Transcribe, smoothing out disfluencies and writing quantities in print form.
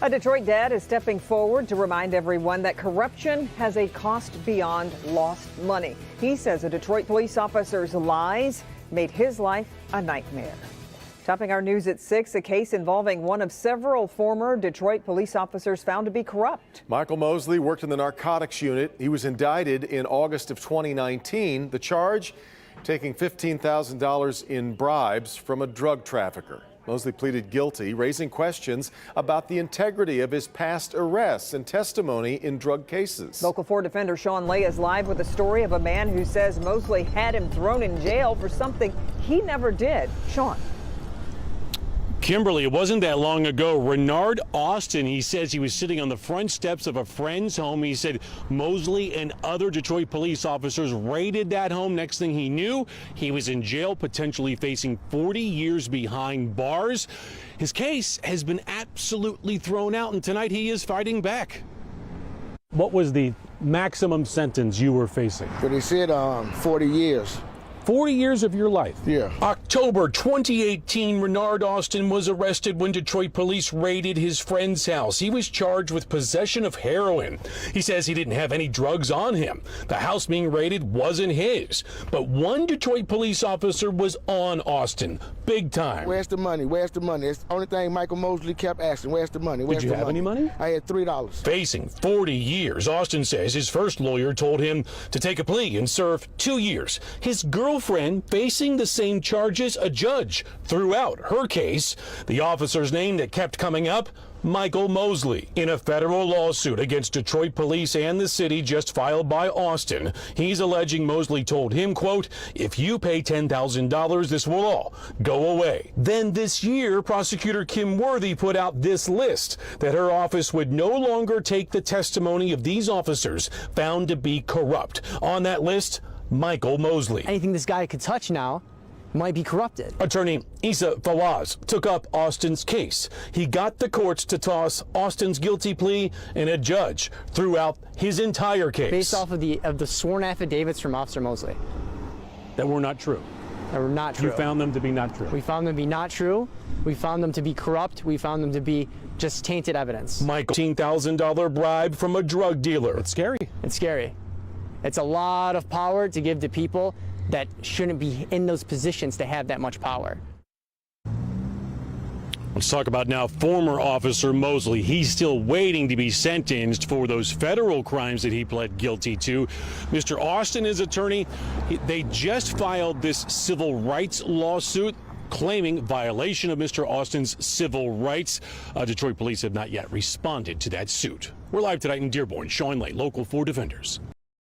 A Detroit dad is stepping forward to remind everyone that corruption has a cost beyond lost money. He says a Detroit police officer's lies made his life a nightmare. Topping our news at 6, a case involving one of several former Detroit police officers found to be corrupt. Michael Mosley worked in the narcotics unit. He was indicted in August of 2019. The charge, taking $15,000 in bribes from a drug trafficker. Mosley pleaded guilty, raising questions about the integrity of his past arrests and testimony in drug cases. Local 4 defender Sean Lay is live with a story of a man who says Mosley had him thrown in jail for something he never did. Sean. Kimberly, it wasn't that long ago. Renard Austin, he says he was sitting on the front steps of a friend's home. He said Mosley and other Detroit police officers raided that home. Next thing he knew, he was in jail, potentially facing 40 years behind bars. His case has been absolutely thrown out, and tonight he is fighting back. What was the maximum sentence you were facing? But they said 40 years. 40 years of your life. Yeah. October 2018, Renard Austin was arrested when Detroit police raided his friend's house. He was charged with possession of heroin. He says he didn't have any drugs on him. The house being raided wasn't his. But one Detroit police officer was on Austin, big time. Where's the money? Where's the money? It's the only thing Michael Mosley kept asking. Where's the money? Where's Did you have any money? I had $3. Facing 40 years, Austin says his first lawyer told him to take a plea and serve 2 years. His girlfriend facing the same charges, a judge threw out her case. The officer's name that kept coming up, Michael Mosley. In a federal lawsuit against Detroit police and the city just filed by Austin, he's alleging Mosley told him, quote, if you pay $10,000, this will all go away. Then this year, prosecutor Kim Worthy put out this list that her office would no longer take the testimony of these officers found to be corrupt. On that list, Michael Mosley. Anything this guy could touch now might be corrupted. Attorney Issa Fawaz took up Austin's case. He got the courts to toss Austin's guilty plea, and a judge threw out his entire case. Based off of the sworn affidavits from Officer Mosley. That were not true. That were not true. You found them to be not true. We found them to be not true. We found them to be corrupt. We found them to be just tainted evidence. Michael, $15,000 bribe from a drug dealer. It's scary. It's scary. It's a lot of power to give to people that shouldn't be in those positions to have that much power. Let's talk about now former Officer Mosley. He's still waiting to be sentenced for those federal crimes that he pled guilty to. Mr. Austin, his attorney, they just filed this civil rights lawsuit claiming violation of Mr. Austin's civil rights. Detroit police have not yet responded to that suit. We're live tonight in Dearborn. Sean Lay, Local 4 Defenders.